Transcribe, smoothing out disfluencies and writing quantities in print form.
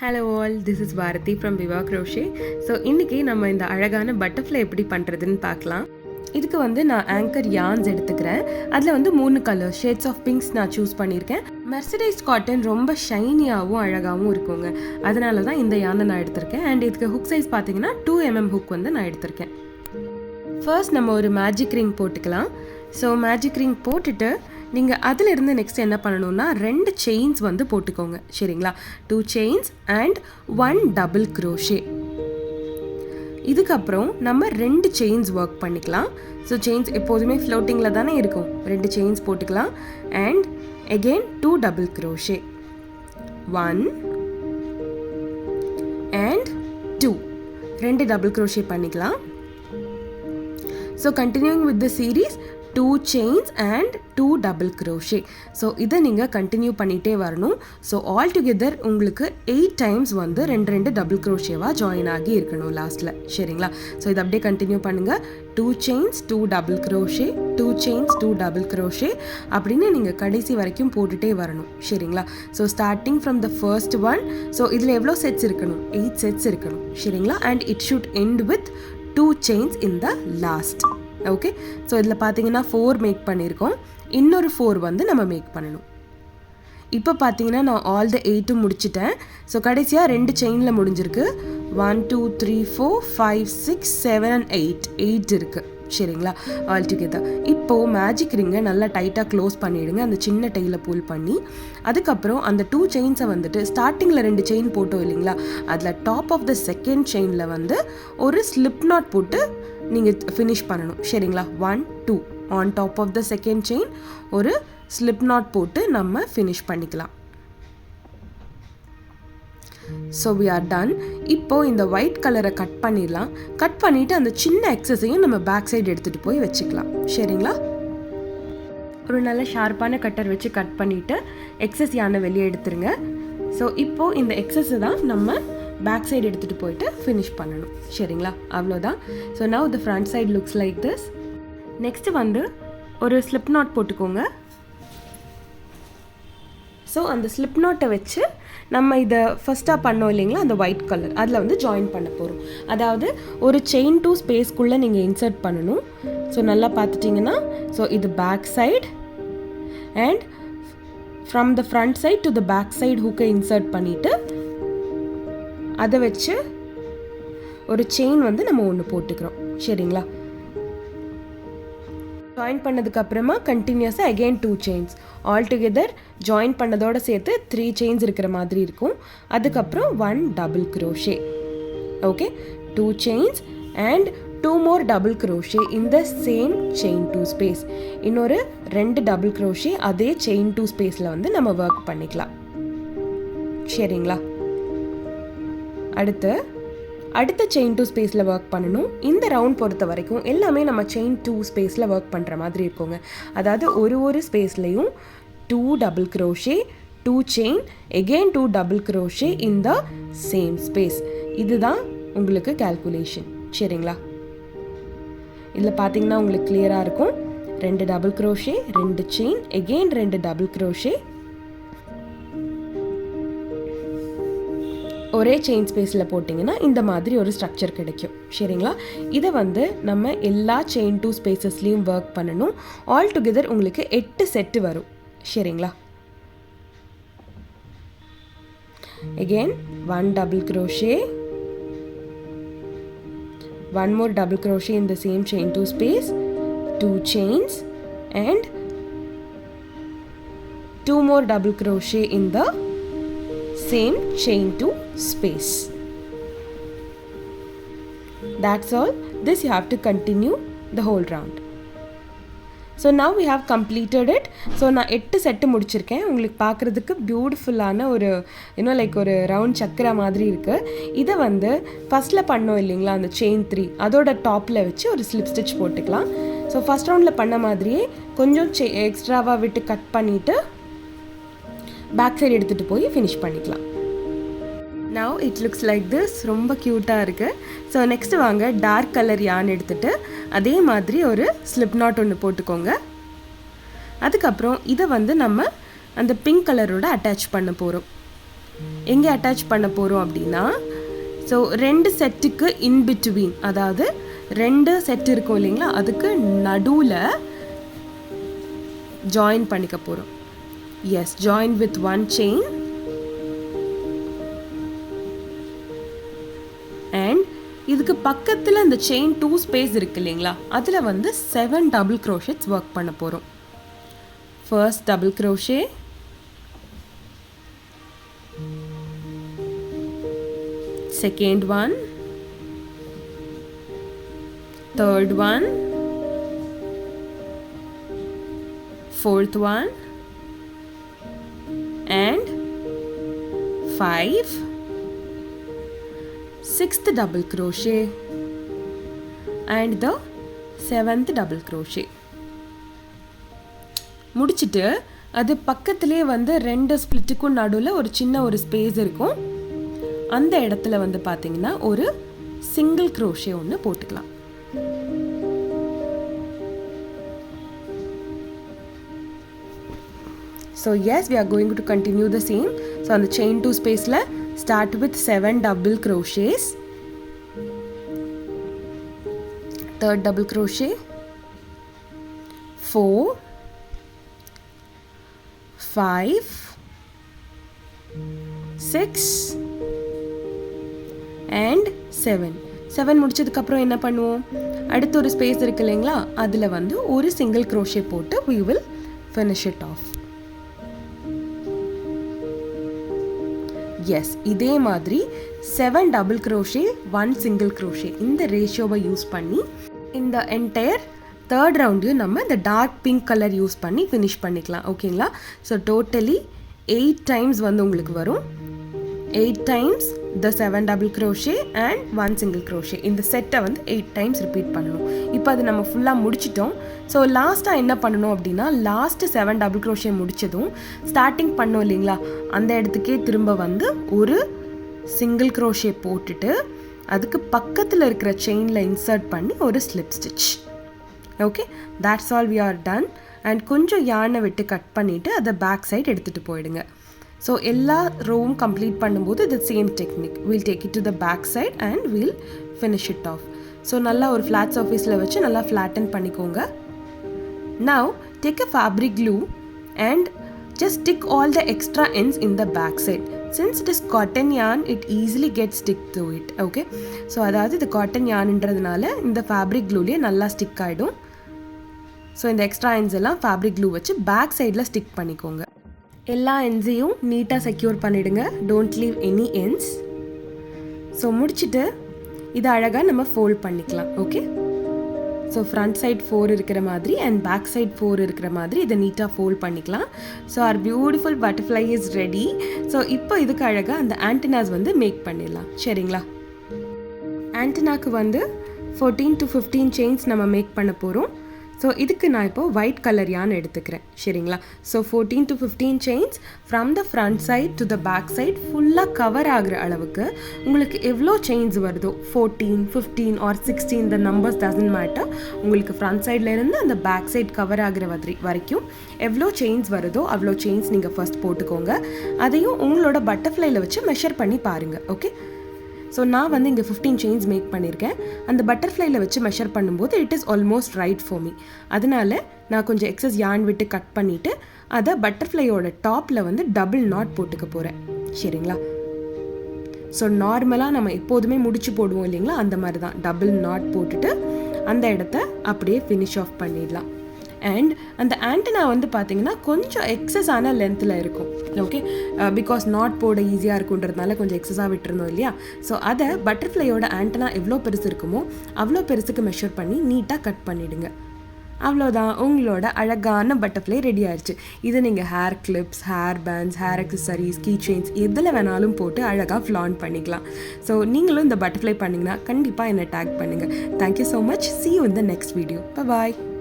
Hello all, this is Bharathi from Viva Crochet. So இன்றைக்கி நம்ம இந்த அழகான பட்டர்ஃப்ளை எப்படி பண்ணுறதுன்னு பார்க்கலாம். இதுக்கு நான் ஆங்கர் யார்ன்ஸ் எடுத்துக்கிறேன். அதில் 3 கலர் ஷேட்ஸ் ஆஃப் பிங்க்ஸ் நான் சூஸ் பண்ணியிருக்கேன். மெர்சடைஸ்ட் காட்டன் ரொம்ப ஷைனியாகவும் அழகாகவும் இருக்குங்க. அதனால தான் இந்த யானை நான் எடுத்திருக்கேன். அண்ட் இதுக்கு ஹுக் சைஸ் பார்த்தீங்கன்னா 2mm ஹுக் நான் எடுத்திருக்கேன். ஃபர்ஸ்ட் நம்ம ஒரு மேஜிக் ரிங் போட்டுக்கலாம். ஸோ மேஜிக் ரிங் போட்டுட்டு நீங்கள் அதிலிருந்து நெக்ஸ்ட் என்ன பண்ணணும்னா 2 செயின்ஸ் போட்டுக்கோங்க. சரிங்களா? 2 செயின்ஸ் அண்ட் 1 டபுள் க்ரோஷே. இதுக்கப்புறம் நம்ம 2 செயின்ஸ் ஒர்க் பண்ணிக்கலாம். ஸோ செயின்ஸ் எப்போதுமே ஃப்ளோட்டிங்கில் தானே இருக்கும். 2 செயின்ஸ் போட்டுக்கலாம் and again 2 double crochet, 1 and 2 2 double crochet பண்ணிக்கலாம். So continuing with the series 2 chains and 2 double crochet. So இதை நீங்கள் கண்டினியூ பண்ணிகிட்டே வரணும். ஸோ ஆல் டுகெதர் உங்களுக்கு 8 டைம்ஸ் 2 டபுள் க்ரோஷேவாக ஜாயின் ஆகி இருக்கணும் லாஸ்ட்டில். சரிங்களா? ஸோ இதை அப்படியே கண்டினியூ பண்ணுங்கள். 2 chains 2 double crochet, 2 chains 2 double crochet அப்படின்னு நீங்கள் கடைசி வரைக்கும் போட்டுகிட்டே வரணும். சரிங்களா? So starting from the first one. So இதில் எவ்வளோ செட்ஸ் இருக்கணும்? 8 செட்ஸ் இருக்கணும். சரிங்களா? And it should end with 2 chains in the last. Okay. So இதில் பார்த்தீங்கன்னா 4 மேக் பண்ணியிருக்கோம். இன்னொரு 4 நம்ம மேக் பண்ணணும். இப்போ பார்த்தீங்கன்னா நான் ஆல் த 8 முடிச்சிட்டேன். ஸோ கடைசியாக 2 செயினில் முடிஞ்சிருக்கு. 1 2 3 4 5 6 7 and 8 இருக்குது. சரிங்களா? All together. இப்போது மேஜிக் ரிங்கை நல்லா டைட்டாக க்ளோஸ் பண்ணிவிடுங்க, அந்த சின்ன டெயிலை புல் பண்ணி. அதுக்கப்புறம் அந்த 2 செயின்ஸை ஸ்டார்டிங்கில் 2 செயின் போட்டோம் இல்லைங்களா, அதில் டாப் ஆஃப் த செகண்ட் செயினில் ஒரு ஸ்லிப் நாட் போட்டு நீங்கள் ஃபினிஷ் பண்ணணும். சரிங்களா? 1 2 on top of the second chain ஒரு ஸ்லிப் நாட் போட்டு நம்ம ஃபினிஷ் பண்ணிக்கலாம். So we are done. இப்போது இந்த ஒயிட் கலரை கட் பண்ணிடலாம். கட் பண்ணிவிட்டு அந்த சின்ன எக்ஸஸையும் நம்ம பேக் சைடு எடுத்துகிட்டு போய் வச்சுக்கலாம். சரிங்களா? ஒரு நல்ல ஷார்ப்பான கட்டர் வச்சு கட் பண்ணிவிட்டு எக்ஸஸ் யானை வெளியே எடுத்துருங்க. ஸோ இப்போது இந்த எக்ஸஸை தான் நம்ம பேக் சைடு எடுத்துகிட்டு போயிட்டு ஃபினிஷ் பண்ணணும். சரிங்களா? அவ்வளோதான். So now the front side looks like this. Next ஒரு ஸ்லிப் நாட் போட்டுக்கோங்க. ஸோ அந்த ஸ்லிப் நாட்டை வச்சு நம்ம இதை ஃபஸ்ட்டாக பண்ணோம் இல்லைங்களா, அந்த ஒயிட் கலர் அதில் ஜாயின் பண்ண போகிறோம். அதாவது ஒரு செயின் 2 ஸ்பேஸ்க்குள்ளே நீங்கள் இன்சர்ட் பண்ணணும். ஸோ நல்லா பார்த்துட்டிங்கன்னா, ஸோ இது back side and from the front side to the back side ஹூக்கை இன்சர்ட் பண்ணிவிட்டு அதை வச்சு ஒரு செயின் நம்ம ஒன்று போட்டுக்கிறோம். சரிங்களா? ஜாயின் பண்ணதுக்கப்புறமா கண்டினியூஸாக again 2 chains all together join பண்ணதோடு சேர்த்து 3 செயின்ஸ் இருக்கிற மாதிரி இருக்கும். அதுக்கப்புறம் 1 double crochet. Okay. 2 chains and 2 more double crochet in the same chain 2 space. இன்னொரு 2 டபுள் க்ரோஷே அதே செயின் 2 ஸ்பேஸில் நம்ம ஒர்க் பண்ணிக்கலாம். சரிங்களா? அடுத்த செயின் 2 ஸ்பேஸில் ஒர்க் பண்ணணும். இந்த ரவுண்ட் பொறுத்த வரைக்கும் எல்லாமே நம்ம செயின் 2 ஸ்பேஸில் ஒர்க் பண்ணுற மாதிரி இருக்குங்க. அதாவது ஒரு ஸ்பேஸ்லையும் 2 double crochet, 2 chain, again 2 double crochet in the same space. இதுதான் உங்களுக்கு கால்குலேஷன். சரிங்களா? இதில் பார்த்தீங்கன்னா உங்களுக்கு கிளியராக இருக்கும். 2 double crochet, 2 chain, again 2 double crochet, ஒரே செயின் ஸ்பேஸில் போட்டிங்கன்னா இந்த மாதிரி ஒரு ஸ்ட்ரக்சர் கிடைக்கும். சரிங்களா? இதை நம்ம எல்லா செயின் 2 ஸ்பேசஸ்லேயும் ஒர்க் பண்ணணும். ஆல் டுகெதர் உங்களுக்கு 8 செட்டு வரும். சரிங்களா? Again 1 double crochet, 1 more double crochet in the same chain 2 space, 2 chains and 2 more double crochet in the same chain 2 space. That's all. This you have to continue the whole round. So now we have completed it. So நான் 8 set முடிச்சிருக்கேன். உங்களுக்கு பார்க்குறதுக்கு பியூட்டிஃபுல்லான ஒரு like ஒரு round சக்கரா மாதிரி இருக்குது. இதை ஃபஸ்ட்டில் பண்ணோம் இல்லைங்களா, அந்த செயின் 3 அதோட டாப்பில் வச்சு ஒரு ஸ்லிப் ஸ்டிச் போட்டுக்கலாம். ஸோ ஃபஸ்ட் ரவுண்டில் பண்ண மாதிரியே கொஞ்சம் எக்ஸ்ட்ராவாக விட்டு கட் பண்ணிவிட்டு பேக் சைடு எடுத்துகிட்டு போய் ஃபினிஷ் பண்ணிக்கலாம். Now it looks like this. ரொம்ப க்யூட்டாக இருக்குது. ஸோ நெக்ஸ்ட்டு வாங்க டார்க் கலர் யான் எடுத்துகிட்டு அதே மாதிரி ஒரு ஸ்லிப் நாட் ஒன்று போட்டுக்கோங்க. அதுக்கப்புறம் இதை நம்ம அந்த பிங்க் கலரோட அட்டாச் பண்ண போகிறோம். எங்கே அட்டாச் பண்ண போகிறோம் அப்படின்னா, ஸோ 2 செட்டுக்கு இன் பிட்வீன், அதாவது 2 செட் இருக்கும் இல்லைங்களா, அதுக்கு நடுவில் ஜாயின் பண்ணிக்க போகிறோம். Yes, join with 1 chain and இதுக்கு பக்கத்தில் இந்த செயின் 2 ஸ்பேஸ் இருக்கு இல்லைங்களா, அதில் வந்து 7 டபுள் க்ரோஷெட்ஸ் ஒர்க் பண்ண போகிறோம். First double crochet, second one, third one, fourth one, and 5, 6th double crochet and the 7th double crochet. முடிச்சிட்டு அது பக்கத்திலே வந்து 2 ஸ்ப்ளிட்டுக்கும் நடுவில் ஒரு சின்ன ஒரு ஸ்பேஸ் இருக்கும். அந்த இடத்துல வந்து பார்த்தீங்கன்னா ஒரு சிங்கிள் க்ரோஷே ஒன்று போட்டுக்கலாம். So yes, we are going to continue the same. So on the chain 2 spaceல start with 7 double crochets, third double crochet, 4, 5, 6 and 7 முடிச்சதுக்கப்புறம் என்ன பண்ணுவோம், அடுத்து ஒரு ஸ்பேஸ் இருக்கு இல்லைங்களா, அதில் வந்து ஒரு சிங்கிள் க்ரோஷே போட்டு we will finish it off. Yes, இதே மாதிரி 7 டபுள் க்ரோஷே 1 சிங்கிள் க்ரோஷே இந்த ரேஷியோவை யூஸ் பண்ணி இந்த என்டையர் தேர்ட் ரவுண்டையும் நம்ம இந்த டார்க் பிங்க் கலர் யூஸ் பண்ணி ஃபினிஷ் பண்ணிக்கலாம். ஓகேங்களா? ஸோ டோட்டலி 8 டைம்ஸ் வந்து உங்களுக்கு வரும். 8 times the 7 double crochet and 1 single crochet. இந்த செட்டை வந்து 8 times ரிப்பீட் பண்ணணும். இப்போ அது நம்ம ஃபுல்லாக முடிச்சிட்டோம். ஸோ லாஸ்ட்டாக என்ன பண்ணணும் அப்படின்னா, லாஸ்ட்டு 7 double crochet முடித்ததும் ஸ்டார்டிங் பண்ணோம் இல்லைங்களா, அந்த இடத்துக்கே திரும்ப வந்து ஒரு சிங்கிள் crochet போட்டுட்டு அதுக்கு பக்கத்தில் இருக்கிற செயினில் இன்சர்ட் பண்ணி ஒரு slip stitch. Okay, that's all we are done. And கொஞ்சம் யானை விட்டு கட் பண்ணிவிட்டு அதை பேக் சைட் எடுத்துகிட்டு போயிடுங்க. ஸோ எல்லா ரோவும் கம்ப்ளீட் பண்ணும்போது இது same technique. We'll take it to the back side and we'll finish it off. So நல்லா ஒரு ஃப்ளாட் சர்ஃபேஸில் வச்சு நல்லா ஃப்ளாட்டன் பண்ணிக்கோங்க. Now take a fabric glue and just stick all the extra ends in the back side. Since it is cotton yarn, it easily gets stick to it. Okay, so அதாவது இது cotton yarnன்றதுனால இந்த fabric க்ளூலேயே நல்லா stick ஆகிடும். So இந்த extra ends எல்லாம் fabric clue வச்சு back சைடில் stick பண்ணிக்கோங்க. எல்லா எண்ட்ஸையும் நீட்டாக செக்யூர் பண்ணிவிடுங்க. Don't leave any ends. So முடிச்சுட்டு இதை அழகாக நம்ம ஃபோல்ட் பண்ணிக்கலாம். ஓகே, ஸோ ஃப்ரண்ட் சைட் 4 இருக்கிற மாதிரி அண்ட் பேக் சைட் 4 இருக்கிற மாதிரி இதை நீட்டாக ஃபோல்ட் பண்ணிக்கலாம். So our beautiful butterfly is ready. So இப்போ இதுக்கு அழகாக அந்த ஆண்டனாஸ் வந்து மேக் பண்ணிடலாம். சரிங்களா? ஆண்டனாக்கு வந்து 14 to 15 செயின்ஸ் நம்ம மேக் பண்ண போகிறோம். ஸோ இதுக்கு நான் இப்போ ஒயிட் கலர் யான் எடுத்துக்கிறேன். சரிங்களா? So 14 to 15 chains from the front side to the back side ஃபுல்லாக கவர் ஆகிற அளவுக்கு உங்களுக்கு எவ்வளோ செயின்ஸ் வருதோ, 14, 15 or 16, the numbers doesn't matter. உங்களுக்கு ஃப்ரண்ட் சைட்லேருந்து அந்த பேக் சைட் கவர் ஆகிற வரைக்கும் எவ்வளோ செயின்ஸ் வருதோ அவ்வளோ செயின்ஸ் நீங்கள் ஃபர்ஸ்ட் போட்டுக்கோங்க. அதையும் உங்களோட பட்டர்ஃப்ளைல வச்சு மெஷர் பண்ணி பாருங்கள். ஓகே, ஸோ நான் வந்து இங்கே 15 செயின்ஸ் மேக் பண்ணியிருக்கேன். அந்த பட்டர்ஃப்ளைல வச்சு மெஷர் பண்ணும்போது it is almost right for me. அதனால நான் கொஞ்சம் எக்ஸஸ் யான் விட்டு கட் பண்ணிவிட்டு அதை பட்டர்ஃப்ளையோட டாப்பில் வந்து டபுள் நாட் போட்டுக்க போகிறேன். சரிங்களா? ஸோ நார்மலாக நம்ம எப்போதுமே முடிச்சு போடுவோம் இல்லைங்களா, அந்த மாதிரி தான் டபுள் நாட் போட்டுட்டு அந்த இடத்த அப்படியே ஃபினிஷ் ஆஃப் பண்ணிடலாம். அண்ட் அந்த ஆண்டனா வந்து பார்த்தீங்கன்னா கொஞ்சம் எக்ஸஸான லென்த்தில் இருக்கும். ஓகே, பிகாஸ் நாட் போட ஈஸியாக இருக்குன்றதுனால கொஞ்சம் எக்ஸஸாக விட்டுருந்தோம் இல்லையா. ஸோ அதை பட்டர்ஃப்ளையோட ஆண்டனா எவ்வளோ பெருசு இருக்குமோ அவ்வளோ பெருசுக்கு மெஷர் பண்ணி நீட்டாக கட் பண்ணிவிடுங்க. அவ்வளோதான், உங்களோட அழகான பட்டர்ஃப்ளை ரெடி ஆயிடுச்சு. இதை நீங்கள் hair clips, hair bands, hair accessories, key chains எதில் வேணாலும் போட்டு அழகாக ஃப்ளான் பண்ணிக்கலாம். ஸோ நீங்களும் இந்த பட்டர்ஃப்ளை பண்ணிங்கன்னா கண்டிப்பாக என்னை டேக் பண்ணுங்கள். Thank you so much. see you in the next video. Bye bye.